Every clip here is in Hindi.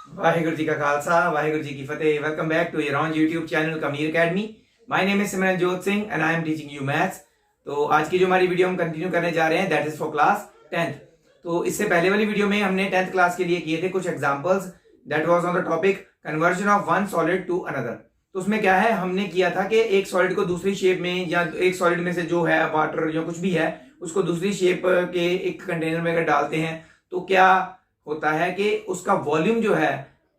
वाहिगुरु जी का खालसा वाहिगुरु जी की फतेह। Welcome back to your own YouTube channel Kamir academy. My name is Simranjot Singh and I am teaching you maths. तो आज की जो हमारी वीडियो हम कंटिन्यू करने जा रहे हैं that is for class 10th। तो इससे पहले वाली वीडियो में हमने 10th क्लास के लिए किए थे कुछ examples that was on the topic conversion of one solid to another. तो उसमें क्या है, हमने किया था कि एक सॉलिड को दूसरी शेप में या एक सॉलिड में से जो है वाटर या कुछ भी है उसको दूसरी शेप के एक कंटेनर में अगर डालते हैं तो क्या होता है कि उसका वॉल्यूम जो है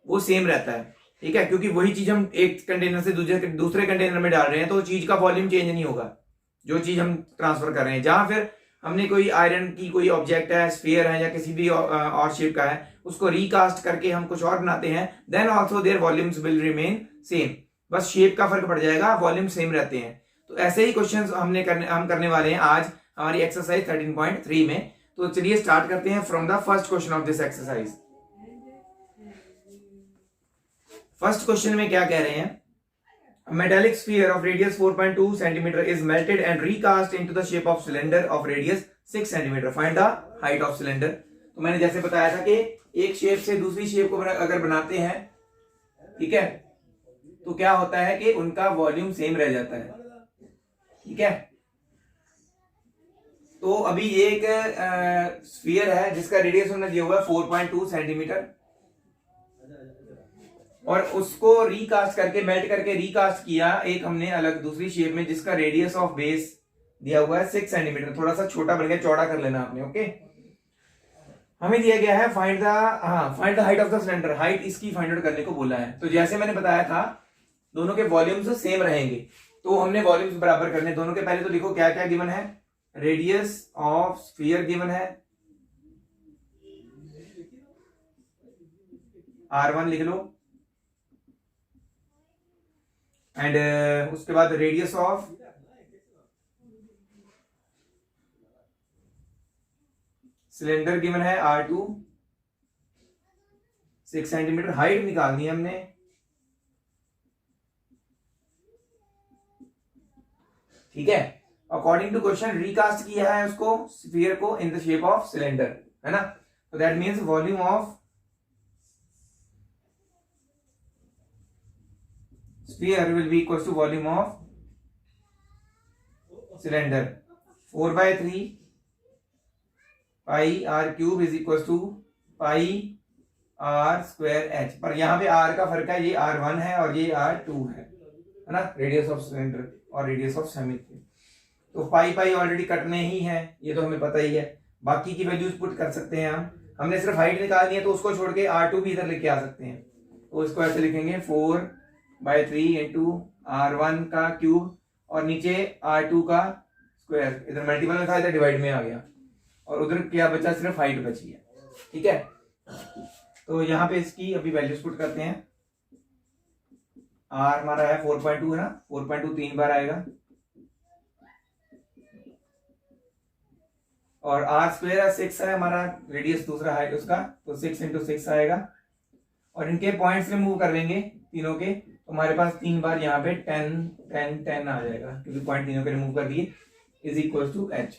वो सेम रहता है। ठीक है, क्योंकि वही चीज हम एक कंटेनर से दूसरे कंटेनर में डाल रहे हैं तो चीज का वॉल्यूम चेंज नहीं होगा जो चीज हम ट्रांसफर कर रहे हैं। जहां फिर हमने कोई आयरन की कोई ऑब्जेक्ट है, स्फीयर है या किसी भी और शेप का है, उसको रिकास्ट करके हम कुछ और बनाते हैं, then also there volumes will remain same. बस शेप का फर्क पड़ जाएगा, वॉल्यूम सेम रहते हैं। तो ऐसे ही क्वेश्चन हम करने वाले हैं आज हमारी एक्सरसाइज 13.3 में। तो चलिए स्टार्ट करते हैं from the first question of this exercise. First question में क्या कह रहे हैं, metallic sphere of radius 4.2 centimetre is melted and recast into the shape of cylinder of radius 6 centimetre, find the height of cylinder. तो मैंने जैसे बताया था कि एक शेप से दूसरी शेप को अगर बनाते हैं, ठीक है, तो क्या होता है कि उनका वॉल्यूम सेम रह जाता है। ठीक है, तो अभी एक स्फीयर है जिसका रेडियस उन्होंने दिया हुआ है 4.2 सेंटीमीटर और उसको रिकास्ट करके मेल्ट करके रिकास्ट किया एक हमने अलग दूसरी शेप में जिसका रेडियस ऑफ बेस दिया हुआ है 6 सेंटीमीटर। थोड़ा सा छोटा बन गया, चौड़ा कर लेना आपने। ओके, हमें दिया गया है find the height of the cylinder, height इसकी फाइंड आउट करने को बोला है। तो जैसे मैंने बताया था दोनों के वॉल्यूम्स सेम रहेंगे तो हमने वॉल्यूम्स बराबर करने दोनों के। पहले तो देखो क्या क्या गिवन है, रेडियस ऑफ स्फीयर गिवन है R1 लिख लो, एंड उसके बाद रेडियस ऑफ सिलेंडर गिवन है R2 6 सेंटीमीटर। हाइट निकालनी है हमने, ठीक है। अकॉर्डिंग टू क्वेश्चन रिकास्ट किया है उसको स्फीयर को in the shape of cylinder, है ना। तो that means volume of sphere will be equals to volume of cylinder 4/3 pi r cube is equals to pi r square h। पर यहाँ पे r का फर्क है, ये r1 है और ये r2 है ना, रेडियस ऑफ सिलेंडर और रेडियस ऑफ सेमिथ्री। तो पाई पाई ऑलरेडी कटने ही है, ये तो हमें पता ही है। बाकी की वैल्यूज पुट कर सकते हैं हम। हमने सिर्फ हाइट निकालनी है तो उसको छोड़ के r2 भी इधर लेके आ सकते हैं। तो इसको ऐसे लिखेंगे 4/3 इंटू R1 का क्यूब और नीचे R2 का स्क्वायर। इधर मल्टीपल में था, इधर डिवाइड में आ गया और उधर क्या बचा, सिर्फ हाइट बची है। ठीक है, तो यहाँ पे इसकी अभी वैल्यूज पुट करते हैं। R हमारा है 4.2 है ना, 4.2 3 बार आएगा और R स्क्वायर 6 है हमारा रेडियस दूसरा हाइट उसका, तो 6 इंटू 6 आएगा और इनके पॉइंट्स रिमूव कर लेंगे तीनों के। तो हमारे पास 3 बार यहाँ पे 10 10 10 आ जाएगा क्योंकि पॉइंट तीनों के रिमूव कर दिए, इज इक्वल टू h।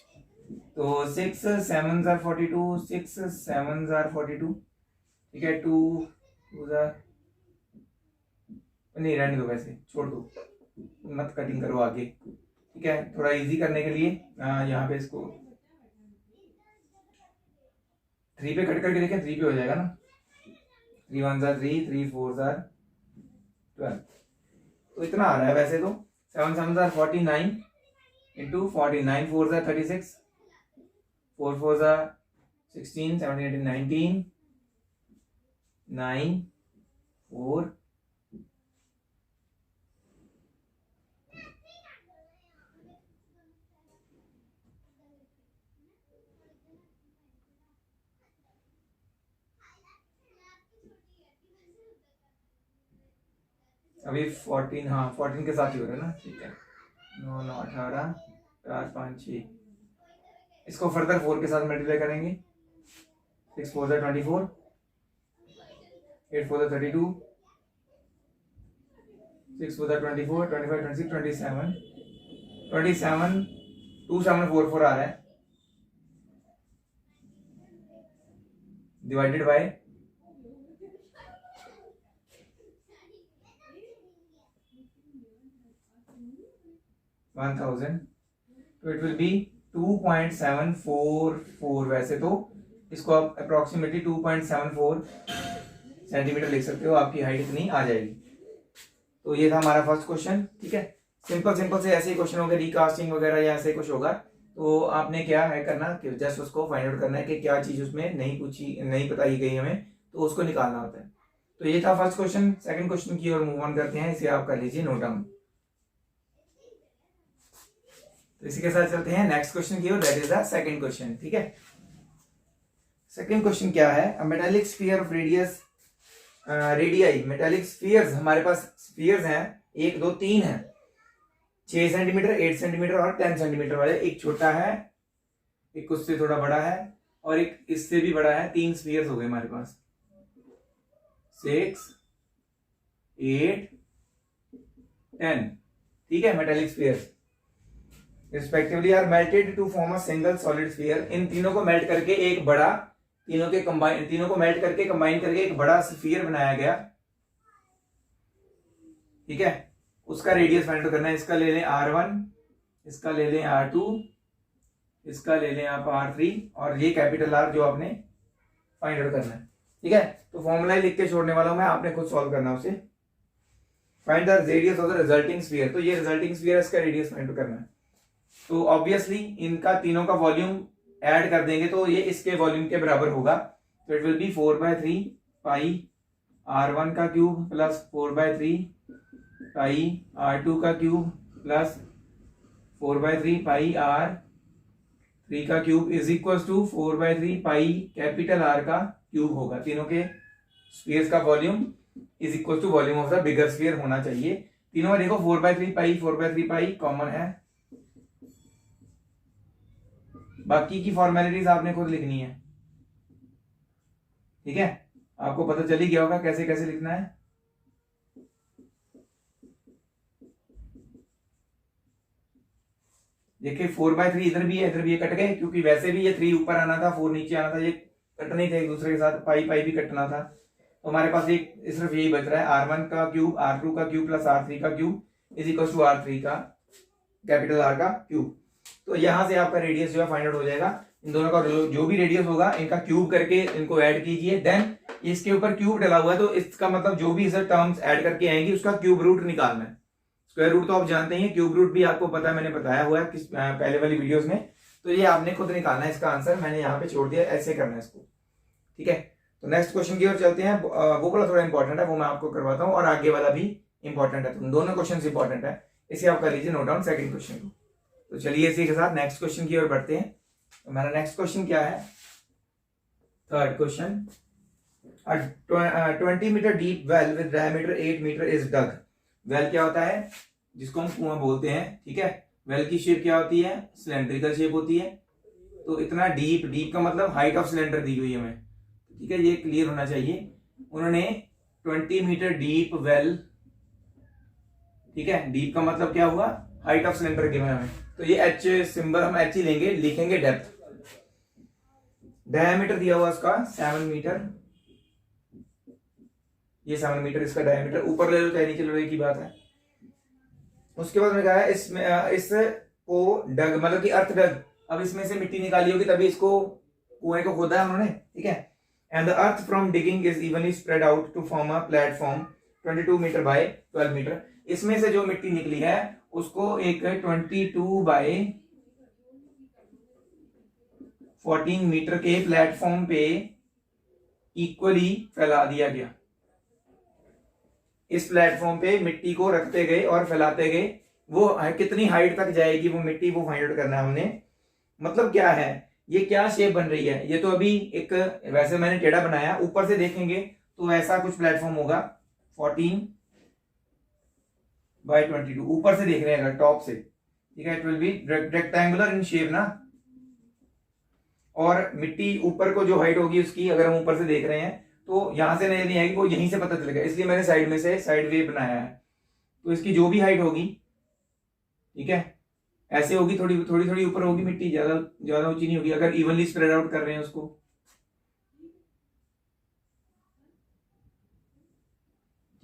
तो 6 7 are 42, 6 7 are 42, ठीक है। 2 2 नहीं रहने दो, वैसे छोड़ दो, मत कटिंग करो आगे, ठीक है। थोड़ा इजी करने के लिए यहाँ पे इसको 3 पे कट करके देखें, 3 पे हो जाएगा ना। 3 1 are 3, 3 4 are 12, तो इतना आ रहा है वैसे तो। 7 7 are 49 इंटू 49, 4 are 36, 4 4 are 16, 17 18 19 9 4 अभी 14, हाँ 14 के साथ ही हो रहा है ना, ठीक है। 9 9 18 4 5 6, इसको फर्दर 4 के साथ मल्टीप्लाई करेंगे। 6 4 24, 8 4 32, 6 4 24, 25 26 27 27 2 7 4 4 आ रहा है, डिवाइडेड बाय 1000, तो इट विल बी 2.744। वैसे तो इसको आप अप्रोक्सीमेटली 2.74 सेंटीमीटर लिख सकते हो, आपकी हाइट इतनी आ जाएगी। तो ये था हमारा फर्स्ट क्वेश्चन। ठीक है, सिंपल सिंपल से ऐसे ही क्वेश्चन होगा, रिकास्टिंग वगैरह या ऐसे कुछ होगा, तो आपने क्या है करना कि जस्ट उसको फाइंड आउट करना है कि क्या चीज उसमें नहीं बताई गई हमें, तो उसको निकालना होता है। तो ये था फर्स्ट क्वेश्चन। सेकंड क्वेश्चन की ओर मूव ऑन करते हैं, इसे आप कर लीजिए नोट डाउन। तो इसी के साथ चलते हैं नेक्स्ट क्वेश्चन की ओर, that is the second question. ठीक है, सेकंड क्वेश्चन क्या है, a metallic sphere of radius radii, metallic spheres, हमारे पास स्फीयर्स हैं 1 2 3 हैं, 6 सेंटीमीटर, 8 सेंटीमीटर और 10 सेंटीमीटर वाले। एक छोटा है, एक उससे थोड़ा बड़ा है और एक इससे भी बड़ा है। 3 स्फीयर्स हो गए हमारे पास, 6 8 10। ठीक है, metallic spheres respectively are melted to form a single solid sphere. इन तीनों को मेल्ट करके एक बड़ा, तीनों को मेल्ट करके कंबाइन करके एक बड़ा स्फीयर बनाया गया। ठीक है, उसका रेडियस फाइंड आउट करना है। इसका ले लें R1, इसका ले लें R2, इसका ले लें आप R3 और ये कैपिटल R जो आपने फाइंड आउट करना है। ठीक है, तो फॉर्मूला लिख के छोड़ने वाला हूं मैं, आपने खुद सॉल्व करना है उसे। Find the radius of the resulting sphere, तो ये रिजल्टिंग स्फीयर है, इसका रेडियस फाइंड आउट करना है। तो ऑब्वियसली इनका तीनों का वॉल्यूम ऐड कर देंगे तो ये इसके वॉल्यूम के बराबर होगा। तो it will B 4/3 pi R1 का क्यूब प्लस 4/3 पाई R2 का क्यूब प्लस 4/3 पाई R3 का cube is equal to 4/3 pi capital R का क्यूब होगा। तीनों के स्फीयर्स का volume is equal to volume of the bigger sphere होना चाहिए। तीनों में देखो 4/3 पाई कॉमन है, बाकी की फॉर्मेलिटीज आपने खुद लिखनी है। ठीक है, आपको पता चल ही गया होगा कैसे कैसे लिखना है। देखिए 4/3 इधर भी है, इधर भी है, कट गए क्योंकि वैसे भी ये 3 ऊपर आना था, 4 नीचे आना था, ये कटने थे एक दूसरे के साथ, पाई पाई भी कटना था। तो हमारे पास एक सिर्फ यही बच रहा है, R1 का क्यूब R2 का क्यूब प्लस R3 का cube is equal to R3 का कैपिटल R का क्यूब। तो यहां से आपका रेडियस जो है फाइंड आउट हो जाएगा। इन दोनों का जो भी रेडियस होगा इनका क्यूब करके इनको ऐड कीजिए, देन इसके ऊपर क्यूब डला हुआ है तो इसका मतलब जो भी इसे टर्म्स ऐड करके आएंगी उसका क्यूब रूट निकालना है। स्क्वायर रूट तो आप जानते हैं, क्यूब रूट भी आपको पता है, मैंने बताया हुआ है किस पहले वाली वीडियोस में। तो ये आपने खुद निकालना है, इसका आंसर मैंने यहाँ पे छोड़ दिया, ऐसे करना है इसको। ठीक है, तो नेक्स्ट क्वेश्चन की ओर चलते हैं। वो वाला थोड़ा इंपॉर्टेंट है, वो मैं आपको करवाता हूँ, और आगे वाला भी इंपॉर्टेंट है, तो दोनों क्वेश्चन इंपॉर्टेंट है, इसे आप कर लीजिए नोट डाउन सेकंड क्वेश्चन को। तो चलिए इसी के साथ नेक्स्ट क्वेश्चन की ओर बढ़ते हैं। तो मेरा नेक्स्ट क्वेश्चन क्या है, third question, 20 metre deep well with diameter 8 metre is dug. Well क्या होता है, जिसको हम कुआं बोलते हैं। ठीक है, वेल की शेप क्या होती है, सिलेंड्रिकल शेप होती है। तो इतना डीप, डीप का मतलब हाइट ऑफ सिलेंडर दी हुई है हमें। ठीक है, ये क्लियर होना चाहिए। उन्होंने 20 मीटर डीप वेल, ठीक है, डीप का मतलब क्या हुआ, हाइट ऑफ सिलेंडर गिवन हमें। तो ये एच सिंबल हम एच ही लेंगे, लिखेंगे डेप्थ। डायमीटर दिया हुआ उसका 7 मीटर, ये 7 मीटर इसका डायमीटर, ऊपर ले लो चाहे नीचे ले लो, एक ही बात है। उसके बाद में कहा है इस को डग मतलब कि अर्थ डग, अब इसमें से मिट्टी निकाली होगी तभी इसको कुएं को खोदा है उन्होंने। ठीक है, and the earth from digging is evenly spread out to form a platform 22 metre by 12 metre. इसमें से जो मिट्टी निकली है उसको एक 22 बाय 14 मीटर के प्लेटफॉर्म पे इक्वली फैला दिया गया। इस प्लेटफॉर्म पे मिट्टी को रखते गए और फैलाते गए, वो कितनी हाइट तक जाएगी वो मिट्टी, वो फाइंड आउट करना है हमने। मतलब क्या है, ये क्या शेप बन रही है, ये तो अभी एक वैसे मैंने टेढ़ा बनाया, ऊपर से देखेंगे तो ऐसा कुछ प्लेटफॉर्म होगा 14 बाय 22, ऊपर से देख रहे हैं अगर टॉप से। ठीक है, it will B rectangular in shape ना, और मिट्टी ऊपर को जो हाइट होगी उसकी अगर हम ऊपर से देख रहे हैं तो यहां से नहीं आएगी, वो यहीं से पता चलेगा, इसलिए मैंने साइड में से साइड वे बनाया है। तो इसकी जो भी हाइट होगी, ठीक है, ऐसे होगी, थोड़ी थोड़ी थोड़ी ऊपर होगी मिट्टी, ज्यादा ज्यादा ऊंची नहीं होगी अगर इवनली स्प्रेड आउट कर रहे हैं उसको।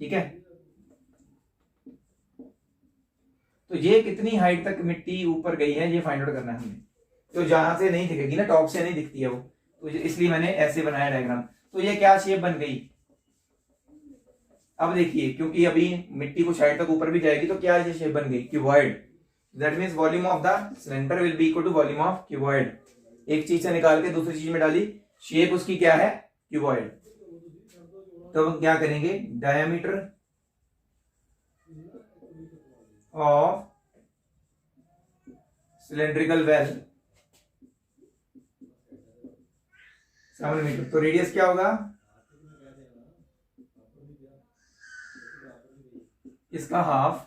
ठीक है, तो ये कितनी हाइट तक मिट्टी ऊपर गई है ये फाइंड आउट करना है हमें। तो जहां से नहीं दिखेगी ना, टॉप से नहीं दिखती है वो, तो इसलिए मैंने ऐसे बनाया डायग्राम। तो ये क्या शेप बन गई, अब देखिए, क्योंकि अभी मिट्टी कुछ हाइट तक ऊपर भी जाएगी तो क्या ये शेप बन गई, cuboid. That means volume of the cylinder will be equal to volume of cuboid. एक चीज से निकाल के दूसरी चीज में डाली, शेप उसकी क्या है, क्यूबॉइड। तो हम क्या करेंगे, diameter of cylindrical well 7 metre, तो रेडियस क्या होगा इसका हाफ,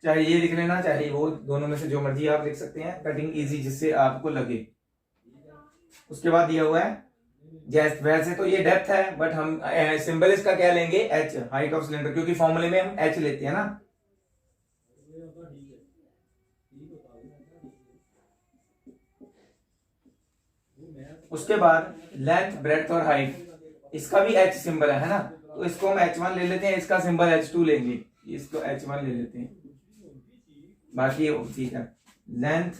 चाहे ये लिख लेना चाहे वो, दोनों में से जो मर्जी आप लिख सकते हैं, कटिंग इजी जिससे आपको लगे। उसके बाद दिया हुआ है जैसे वैसे तो ये डेप्थ है, बट हम सिंबल इसका क्या लेंगे, एच, हाइट ऑफ सिलेंडर, क्योंकि फॉर्मूले में हम एच लेते हैं ना। उसके बाद लेंथ, ब्रेड्थ और हाइट, इसका भी एच सिंबल है ना, तो इसको हम H1 ले लेते हैं, इसका सिंबल H2 लेंगे, इसको H1 ले लेते हैं, बाकी ठीक है। Length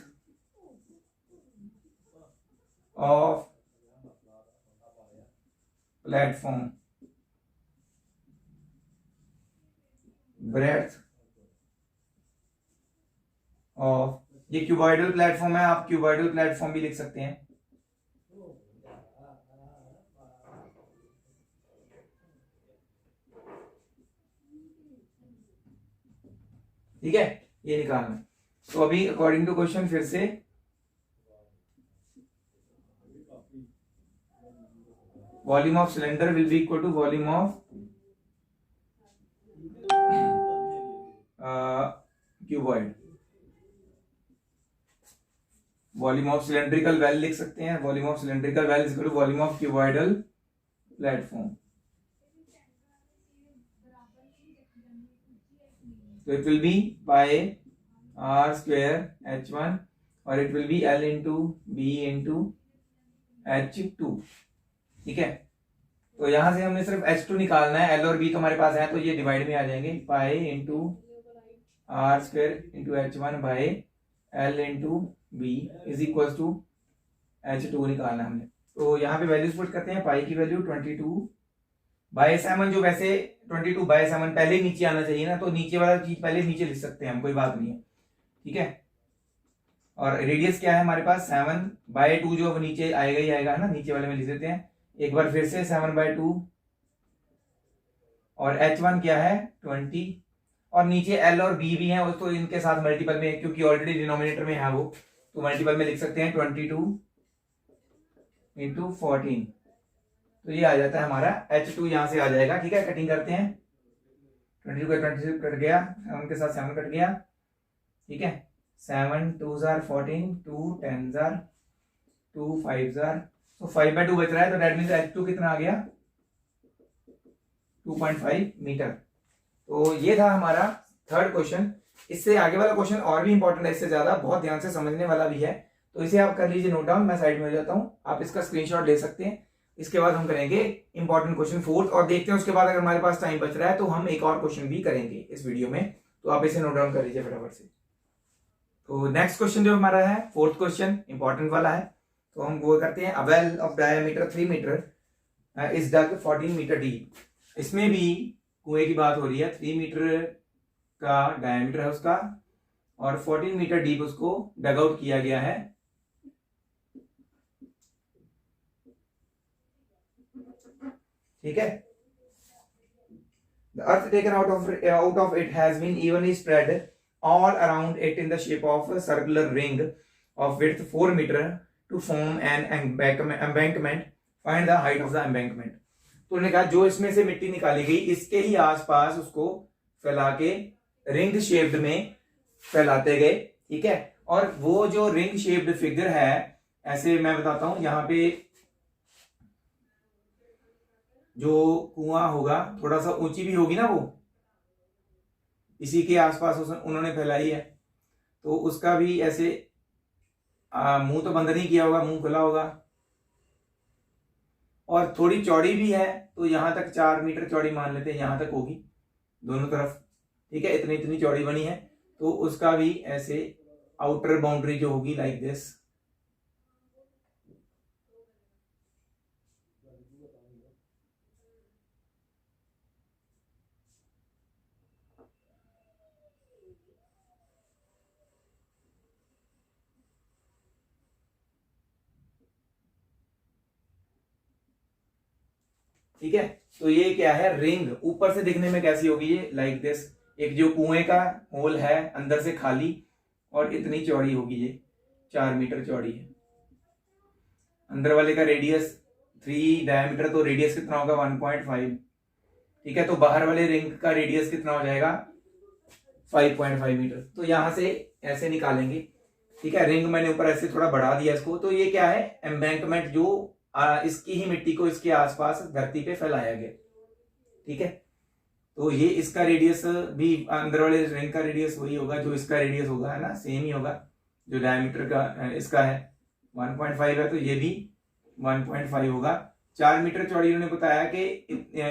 of platform, breadth of, ये क्यूबॉइडल प्लेटफॉर्म है, आप क्यूबॉइडल प्लेटफॉर्म भी लिख सकते हैं। ठीक है, ये निकालना। तो अभी अकॉर्डिंग टू क्वेश्चन फिर से volume of cylinder will be equal to volume of cuboid. Volume of cylindrical well लिख सकते हैं, volume of cylindrical well is equal to volume of cuboidal platform. तो it will be by R square H1 और it will be L into B into H2। ठीक है, तो यहां से हमने सिर्फ H2 निकालना है, L और B तो हमारे पास है, तो ये डिवाइड में आ जाएंगे, pi into r square into H1 by L into b is equal to H2 निकालना हमने। तो यहाँ पे वैल्यूज पुट करते हैं, पाई की वैल्यू 22/7, जो वैसे 22/7 पहले ही नीचे आना चाहिए ना, तो नीचे वाला चीज पहले नीचे लिख सकते हैं हम, कोई बात नहीं है। ठीक है, और रेडियस क्या है हमारे पास 7/2, जो अब नीचे आएगा ही आएगा है ना, नीचे वाले में लिख देते हैं एक बार फिर से 7/2, और H1 क्या है 20, और नीचे L और B भी है, तो इनके साथ मल्टीपल में, क्योंकि ऑलरेडी डिनोमिनेटर में है वो, तो मल्टीपल में लिख सकते हैं 22 इंटू 14, तो ये आ जाता है हमारा H2, यहां से आ जाएगा। ठीक है, कटिंग करते हैं, 22 का 26 कट गया, 7 के साथ 7 कट गया। ठीक है, 7 2s are 14, 2 10s are 2 5s are, तो 5/2 बच रहा है, तो दैट मींस H2 कितना आ गया 2.5 मीटर। तो ये था हमारा थर्ड क्वेश्चन। इससे आगे वाला क्वेश्चन और भी इंपॉर्टेंट है, इससे ज्यादा बहुत ध्यान से समझने वाला भी है, तो इसे आप कर लीजिए नोट डाउन, मैं साइड में हो जाता हूं, आप इसका स्क्रीनशॉट ले सकते हैं। इसके बाद हम करेंगे इंपॉर्टेंट क्वेश्चन फोर्थ, और देखते हैं उसके बाद अगर हमारे पास टाइम बच रहा है तो हम एक और क्वेश्चन भी करेंगे इस वीडियो में, तो आप इसे नोट डाउन कर लीजिए फटाफट से। तो नेक्स्ट क्वेश्चन जो हमारा है फोर्थ क्वेश्चन इंपॉर्टेंट वाला है, तो हम वो करते हैं, a well of diameter 3 metre is dug 14 metre deep. इसमें भी कुएं की बात हो रही है, 3 मीटर का डायमीटर है उसका, और 14 मीटर डीप उसको डग आउट किया गया है। ठीक है, the earth taken out of it has been evenly spread all around it in the shape of a circular ring of width 4 meter to form an embankment. Find the height of the embankment. तो उन्होंने कहा जो इसमें से मिट्टी निकाली गई इसके ही आसपास उसको फैला के रिंग शेप्ड में फैलाते गए। ठीक है, और वो जो रिंग शेप्ड फिगर है, ऐसे मैं बताता हूं, यहाँ पे जो कुआं होगा थोड़ा सा ऊंची भी होगी ना, वो इसी के आसपास उन्होंने फैलाई है, तो उसका भी ऐसे मुंह तो बंद नहीं किया होगा, मुंह खुला होगा, और थोड़ी चौड़ी भी है, तो यहां तक 4 मीटर चौड़ी मान लेते हैं, यहां तक होगी। दोनों तरफ, ठीक है, इतनी इतनी चौड़ी बनी है, तो उसका भी ऐसे आउटर बाउंड्री जो होगी लाइक दिस, ठीक है। तो ये क्या है, रिंग ऊपर से दिखने में कैसी होगी ये, लाइक दिस, एक जो कुएं का होल है अंदर से खाली, और इतनी चौड़ी होगी ये, 4 मीटर चौड़ी है। अंदर वाले का रेडियस 3 डायमीटर, तो रेडियस कितना होगा 1.5, ठीक है। तो बाहर वाले रिंग का रेडियस कितना हो जाएगा 5.5 मीटर। तो यहां से ऐसे निकालेंगे, ठीक है। रिंग मैंने ऊपर ऐसे थोड़ा बढ़ा दिया इसको, तो ये क्या है, एम्बैंकमेंट, जो इसकी ही मिट्टी को इसके आसपास धरती पे फैलाया गया, ठीक है। तो ये इसका रेडियस भी, अंदर वाले रिंग का रेडियस वही होगा जो इसका रेडियस होगा, है ना, सेम ही होगा। जो डायमीटर का इसका है 1.5 है, तो ये भी 1.5 होगा। 4 मीटर चौड़ी उन्होंने बताया कि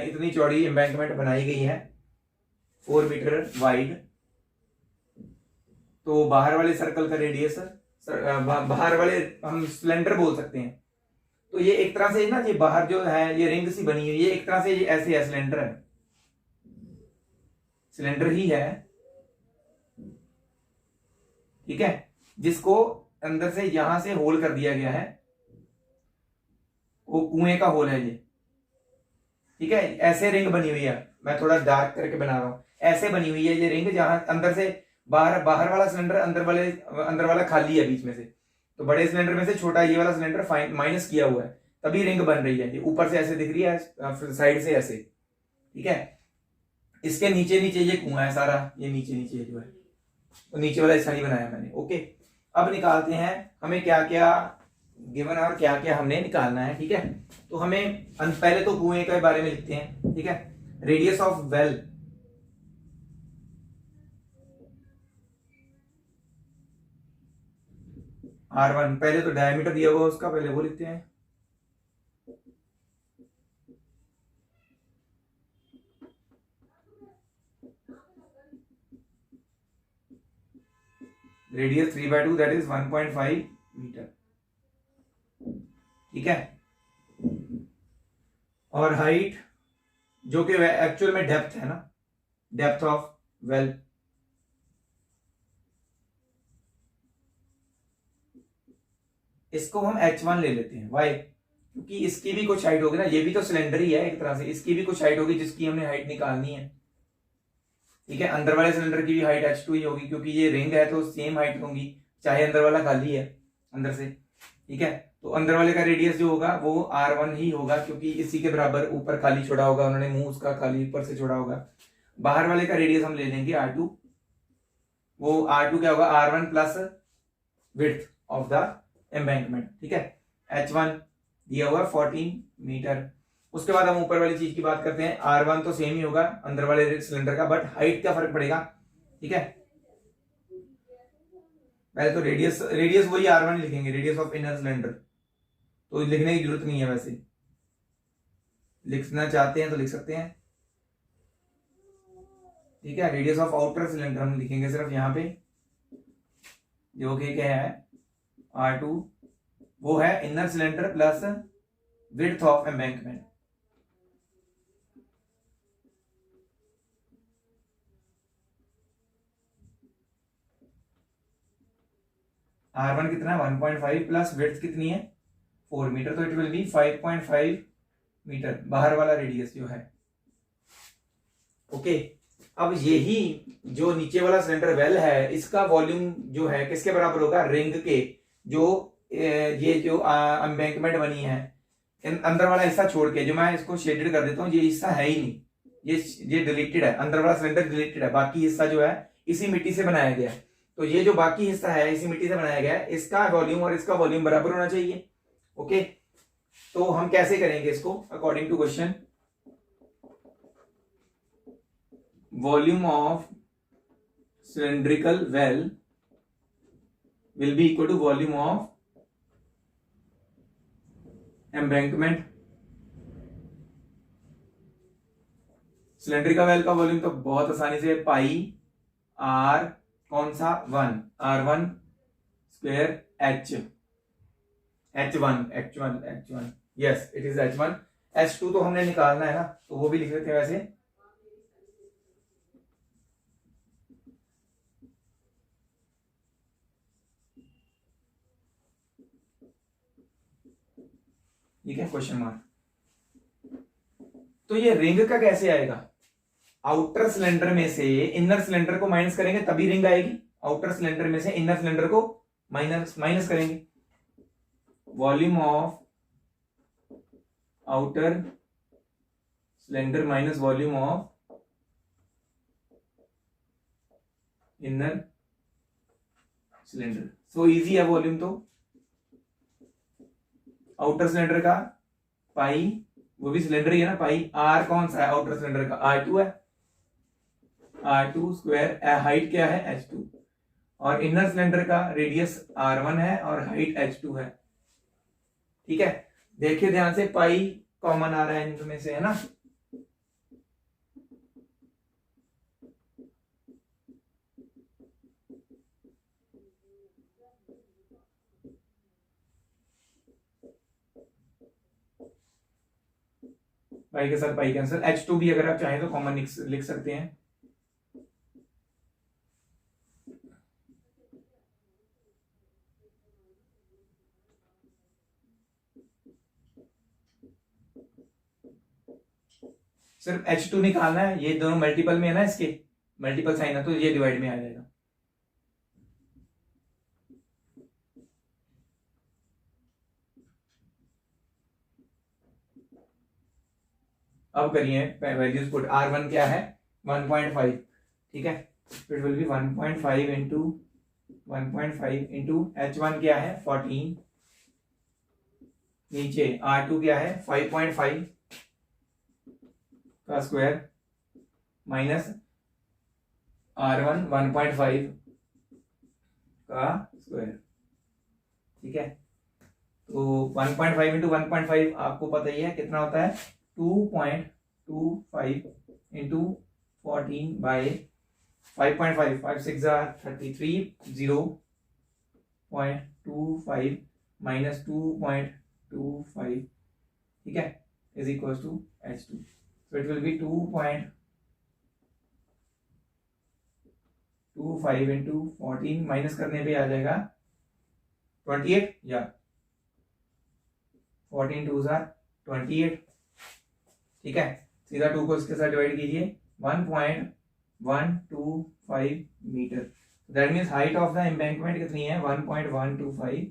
इतनी चौड़ी एम्बैंकमेंट बनाई गई है, 4 मीटर वाइड। तो बाहर वाले सर्कल का रेडियस, बाहर वाले हम सिलेंडर बोल सकते हैं। तो ये एक तरह से ना, ये बाहर जो है ये रिंग सी बनी हुई, ये एक तरह से ये ऐसे है, सिलेंडर है, सिलेंडर ही है, ठीक है, जिसको अंदर से यहां से होल कर दिया गया है, वो कुएं का होल है ये, ठीक है। ऐसे रिंग बनी हुई है, मैं थोड़ा डार्क करके बना रहा हूं, ऐसे बनी हुई है ये रिंग, जहां अंदर से बाहर वाला सिलेंडर, अंदर वाला खाली है बीच में से। तो बड़े सिलेंडर में से छोटा ये वाला सिलेंडर माइनस किया हुआ है, तभी रिंग बन रही है। ये ऊपर से ऐसे दिख रही है, साइड से ऐसे, ठीक है। इसके नीचे नीचे ये कुआं है सारा, ये नीचे नीचे जो है, तो नीचे वाला हिस्सा नहीं बनाया मैंने, ओके। अब निकालते हैं हमें क्या क्या गिवन और क्या क्या हमने निकालना है, ठीक है। तो हमें पहले तो कुएं के बारे में लिखते हैं, ठीक है। रेडियस ऑफ वेल, R1, पहले तो डायमीटर दिया हुआ उसका, पहले वो लिखते हैं। रेडियस 3/2, दैट इज 1.5 मीटर, ठीक है। और हाइट जो कि एक्चुअल में डेप्थ है ना, डेप्थ ऑफ वेल, इसको हम H1 ले लेते हैं। वाई? क्योंकि इसकी भी कुछ हाइट होगी ना, ये भी तो सिलेंडर ही है एक तरह से, इसकी भी कुछ हाइट होगी जिसकी हमने हाइट निकालनी है, ठीक है। अंदर वाले सिलेंडर की भी हाइट H2 ही होगी, क्योंकि ये रिंग है तो सेम हाइट होगी, चाहे अंदर वाला खाली है अंदर से, ठीक है। तो अंदर वाले का रेडियस जो होगा वो R1 ही होगा, क्योंकि इसी के बराबर ऊपर खाली छोड़ा होगा उन्होंने, मुंह उसका खाली ऊपर से छोड़ा होगा। बाहर वाले का रेडियस हम ले लेंगे R2, वो R2 क्या होगा, R1 plus width of the embankment, ठीक है। H1 दिया हुआ 14 मीटर। उसके बाद हम ऊपर वाली चीज की बात करते हैं। R1 तो सेम ही होगा अंदर वाले सिलेंडर का, बट हाइट का फर्क पड़ेगा, ठीक है। पहले तो रेडियस वही R1 लिखेंगे, रेडियस ऑफ इनर सिलेंडर, तो लिखने की जरूरत नहीं है, वैसे लिखना चाहते हैं तो लिख सकते हैं, ठीक है। रेडियस ऑफ आउटर सिलेंडर हम लिखेंगे सिर्फ यहाँ पे, जो कि क्या है R2, वो है inner cylinder plus width of embankment. R1 कितना है 1.5 प्लस विड्थ कितनी है 4 मीटर, तो इट विल बी 5.5 मीटर बाहर वाला रेडियस जो है, ओके। अब यही जो नीचे वाला सिलेंडर वेल है, इसका वॉल्यूम जो है किसके बराबर होगा, रिंग के, जो ये जो एम्बैंकमेंट बनी है, अंदर वाला हिस्सा छोड़ के, जो मैं इसको शेडेड कर देता हूँ, ये हिस्सा है ही नहीं, ये डिलीटेड है, अंदर वाला सिलेंडर डिलीटेड है, बाकी हिस्सा जो है इसी मिट्टी से बनाया गया है। तो ये जो बाकी हिस्सा है इसी मिट्टी से बनाया गया है, इसका वॉल्यूम और इसका वॉल्यूम बराबर होना चाहिए, ओके। तो हम कैसे करेंगे इसको, according to question, volume of cylindrical well will be equal to volume of embankment cylindrical well का वॉल्यूम तो बहुत आसानी से पाई आर कौन सा 1 R1 square H1 yes it is H1। H2 तो हमने निकालना है ना, तो वो भी लिख देते हैं वैसे। ठीक है, क्वेश्चन मार्क। तो ये रिंग का कैसे आएगा? आउटर सिलेंडर में से इनर सिलेंडर को माइनस करेंगे तभी रिंग आएगी। आउटर सिलेंडर में से इनर सिलेंडर को माइनस करेंगे। Volume of outer cylinder minus volume of inner cylinder. So easy है वॉल्यूम तो। आउटर सिलेंडर का पाई, वो भी सिलेंडर ही है ना, पाई आर कौन सा है आउटर सिलेंडर का? R2 है, R2 स्क्वायर। हाइट क्या है? H2। और इनर सिलेंडर का रेडियस R1 है और हाइट H2 है। ठीक है, देखिए ध्यान से, पाई कॉमन आ रहा है इनमें से, है ना। पाई के साथ पाई कैंसिल। H2 भी अगर आप चाहें तो कॉमन लिख सकते हैं। सिर्फ H2 निकालना है, ये दोनों मल्टीपल में है ना, इसके मल्टीपल साइन है तो ये डिवाइड में आ जाएगा। अब करिए वैल्यूज पुट। R1 क्या है? 1.5। ठीक है, it will B 1.5 into 1.5 into H1 क्या है? 14। नीचे R2 क्या है? 5.5 का स्क्वायर माइनस R1 1.5 का स्क्वायर। ठीक है, तो 1.5 इंटू 1.5 आपको पता ही है कितना होता है? 2.25 इंटू 14 बाई 5.5। 5 6 33, 0.25 माइनस 2.25, ठीक है, is equal to H2। So it will be 2.25 into 14 minus करने पे आ जाएगा 28 या 14 2 28। ठीक है, सीधा 2 को इसके साथ डिवाइड कीजिए। 1.125 metre. That means height of the embankment कितनी है? 1.125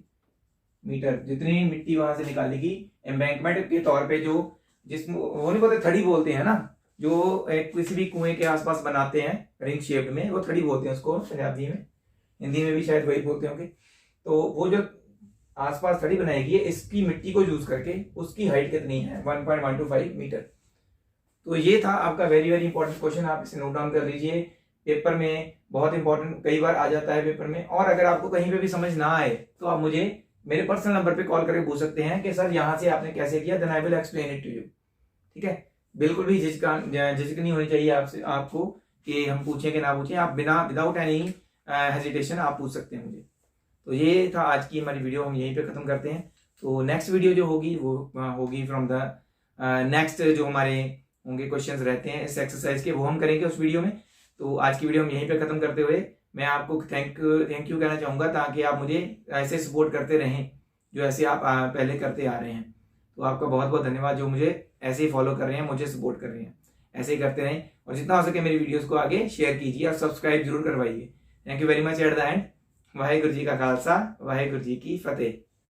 मीटर। जितनी मिट्टी वहां से निकालेगी एम्बैंकमेंट के तौर पे, जो जिसमें वो नहीं बोलते, थड़ी बोलते हैं ना, जो किसी भी कुएं के आसपास बनाते हैं रिंग शेप में, वो थड़ी बोलते हैं उसको पंजाबी में, हिंदी में भी शायद वही बोलते होंगे। तो वो जो आसपास थड़ी बनाएगी, इसकी मिट्टी को यूज करके उसकी हाइट कितनी है? 1.125 मीटर। तो ये था आपका वेरी वेरी इंपॉर्टेंट क्वेश्चन, आप इसे नोट डाउन कर लीजिए। पेपर में बहुत इंपॉर्टेंट, कई बार आ जाता है पेपर में। और अगर आपको कहीं पे भी समझ ना आए तो आप मुझे मेरे पर्सनल नंबर पे कॉल करके पूछ सकते हैं कि सर यहाँ से आपने कैसे किया, then I will explain it to you. ठीक है, बिल्कुल भी झिझक नहीं होनी चाहिए आपको कि हम पूछें कि ना पूछें। आप विदाउट एनी हेजिटेशन आप पूछ सकते हैं मुझे। तो ये था आज की हमारी वीडियो, हम यहीं पे खत्म करते हैं। तो नेक्स्ट वीडियो जो होगी वो होगी फ्रॉम द नेक्स्ट, जो हमारे होंगे क्वेश्चंस रहते हैं इस एक्सरसाइज के, वो हम करेंगे उस वीडियो में। तो आज की वीडियो हम यहीं पे खत्म करते हुए मैं आपको थैंक यू कहना चाहूँगा, ताकि आप मुझे ऐसे सपोर्ट करते रहें जो ऐसे आप पहले करते आ रहे हैं। तो आपका बहुत बहुत धन्यवाद, जो मुझे ऐसे ही फॉलो कर रहे हैं, मुझे सपोर्ट कर रहे हैं। ऐसे ही करते रहें और जितना हो सके मेरी वीडियोस को आगे शेयर कीजिए और सब्सक्राइब जरूर करवाइए। Thank you very much. At the end, Waheguru ji का खालसा, वाहेगुरु जी की फतेह।